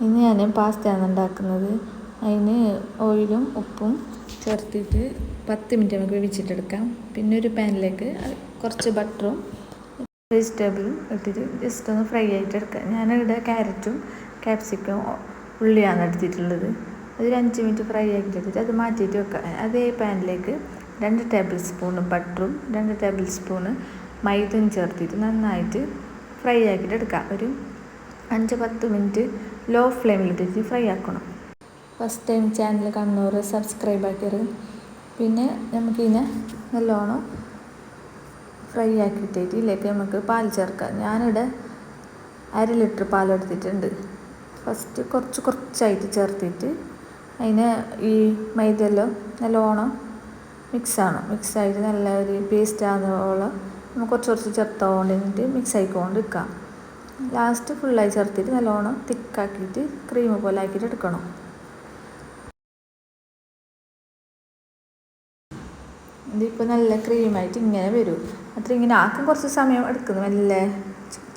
ഇന്ന് ഞാൻ പാസ്തയാണ് ഉണ്ടാക്കുന്നത്. അതിന് ഓയിലും ഉപ്പും ചേർത്തിട്ട് 10 മിനിറ്റ് നമുക്ക് വേവിച്ചിട്ടെടുക്കാം. പിന്നെ ഒരു പാനിലേക്ക് കുറച്ച് ബട്ടറും വെജിറ്റബിളും ഇട്ടിട്ട് ജസ്റ്റ് ഒന്ന് ഫ്രൈ ആയിട്ട് എടുക്കാം. ഞാനിവിടെ ക്യാരറ്റും ക്യാപ്സിക്കും ഉള്ളിയാണ് എടുത്തിട്ടുള്ളത്. അതൊരു 5 മിനിറ്റ് ഫ്രൈ ആക്കിയിട്ട് അത് മാറ്റിയിട്ട് വെക്കാം. അതേ പാനിലേക്ക് 2 ടേബിൾ സ്പൂൺ ബട്ടറും 2 ടേബിൾ സ്പൂൺ മൈദയും ചേർത്തിട്ട് നന്നായിട്ട് ഫ്രൈ ആക്കിയിട്ട് എടുക്കാം. ഒരു 5-10 മിനിറ്റ് ലോ ഫ്ലെയിമിലിട്ടിട്ട് ഫ്രൈ ആക്കണം. ഫസ്റ്റ് ടൈം ചാനൽ കാണുന്നവർ സബ്സ്ക്രൈബ് ആക്കിയത്. പിന്നെ നമുക്കിതിനെ നല്ലോണം ഫ്രൈ ആക്കിയിട്ട് ഇതിലേക്ക് നമുക്ക് പാൽ ചേർക്കാം. ഞാനിവിടെ 1/2 ലിറ്റർ പാലെടുത്തിട്ടുണ്ട്. ഫസ്റ്റ് കുറച്ചായിട്ട് ചേർത്തിട്ട് അതിനെ ഈ മൈദയെല്ലാം നല്ലോണം മിക്സായിട്ട് നല്ല ഒരു പേസ്റ്റ് ആകുന്നോളം നമുക്ക് കുറച്ച് ചേർത്തോണ്ടിട്ട് മിക്സ് ആയിക്കൊണ്ട് നിൽക്കാം. ലാസ്റ്റ് ഫുള്ളായി ചേർത്തിട്ട് നല്ലോണം തിക്കാക്കിയിട്ട് ക്രീം പോലെ ആക്കിയിട്ട് എടുക്കണം. ഇതിപ്പോൾ നല്ല ക്രീമായിട്ട് ഇങ്ങനെ വരും. ഇങ്ങനെ ആക്കാൻ കുറച്ച് സമയം എടുക്കുന്നു. നല്ല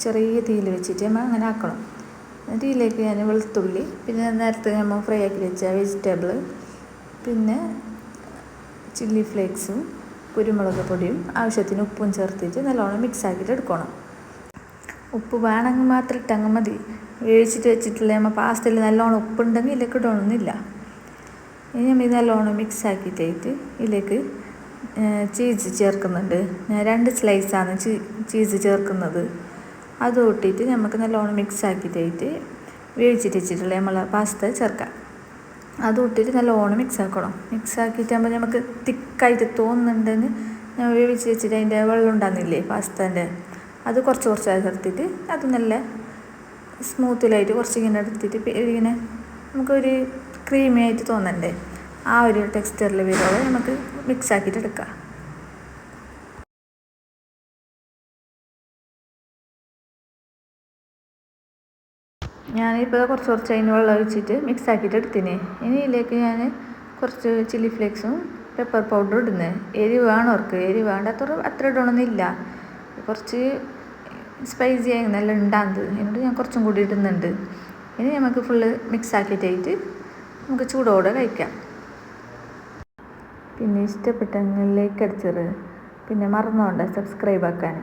ചെറിയ തീയിൽ വെച്ചിട്ട് നമ്മൾ അങ്ങനെ ആക്കണം. എന്നിട്ട് ഇതിലേക്ക് ഞാൻ വെളുത്തുള്ളി, പിന്നെ നേരത്തെ നമ്മൾ ഫ്രൈ ആക്കി വെച്ച വെജിറ്റബിൾ, പിന്നെ ചില്ലി ഫ്ലേക്സും കുരുമുളക് പൊടിയും ആവശ്യത്തിന് ഉപ്പും ചേർത്തിട്ട് നല്ലോണം മിക്സ് ആക്കിയിട്ട് എടുക്കണം. ഉപ്പ് വേണമെങ്കിൽ മാത്രം ഇട്ടങ്ങ് മതി. വേവിച്ചിട്ട് വെച്ചിട്ടുള്ള നമ്മൾ പാസ്തയിൽ നല്ലോണം ഉപ്പുണ്ടെങ്കിൽ ഇതിലേക്ക് ഇടണമെന്നില്ല. ഇനി നമ്മൾ ഇത് നല്ലോണം മിക്സ് ആക്കിയിട്ട് ഇതിലേക്ക് ചീസ് ചേർക്കുന്നുണ്ട്. ഞാൻ 2 സ്ലൈസാണ് ചീസ് ചേർക്കുന്നത്. അത് കൂട്ടിയിട്ട് നമുക്ക് നല്ലോണം മിക്സ് ആക്കിയിട്ട് വേവിച്ചിട്ട് വെച്ചിട്ടുള്ള നമ്മൾ പാസ്ത ചേർക്കാം. അത് കൂട്ടിയിട്ട് നല്ലോണം മിക്സ് ആക്കണം. മിക്സ് ആക്കിയിട്ടാകുമ്പോൾ നമുക്ക് തിക്കായിട്ട് തോന്നുന്നുണ്ടെങ്കിൽ ഞാൻ വേവിച്ച് വെച്ചിട്ട് അതിൻ്റെ വെള്ളം ഉണ്ടാകുന്നില്ലേ പാസ്തേൻ്റെ, അത് കുറച്ചായി ചേർത്തിട്ട് അത് നല്ല സ്മൂത്തിലായിട്ട് കുറച്ചിങ്ങനെ എടുത്തിട്ട് ഇങ്ങനെ നമുക്കൊരു ക്രീമി ആയിട്ട് തോന്നണ്ടേ, ആ ഒരു ടെക്സ്ചറിൽ വരുമ്പോൾ നമുക്ക് മിക്സ് ആക്കിയിട്ട് എടുക്കാം. ഞാനിപ്പോൾ കുറച്ച് അതിന് വെള്ളം ഒഴിച്ചിട്ട് മിക്സ് ആക്കിയിട്ട് എടുത്തിന്. ഇനി ഇതിലേക്ക് ഞാൻ കുറച്ച് ചില്ലി ഫ്ലേക്സും പെപ്പർ പൗഡറും ഇടുന്നത്. എരിവ് വേണവർക്ക്, എരിവ് വേണ്ടാത്തവർ അത്ര ഇടണമെന്നില്ല. കുറച്ച് സ്പൈസി ആയി നല്ല ഉണ്ടാകുന്നത് അതിനോട് ഞാൻ കുറച്ചും കൂടി ഇടുന്നുണ്ട്. ഇനി നമുക്ക് ഫുള്ള് മിക്സ് ആക്കിയിട്ട് നമുക്ക് ചൂടോടെ കഴിക്കാം. പിന്നെ ഇഷ്ടപ്പെട്ടെങ്കിൽ ലൈക്ക് അടിച്ചത്, പിന്നെ മറന്നുകൊണ്ട് സബ്സ്ക്രൈബ് ആക്കാൻ.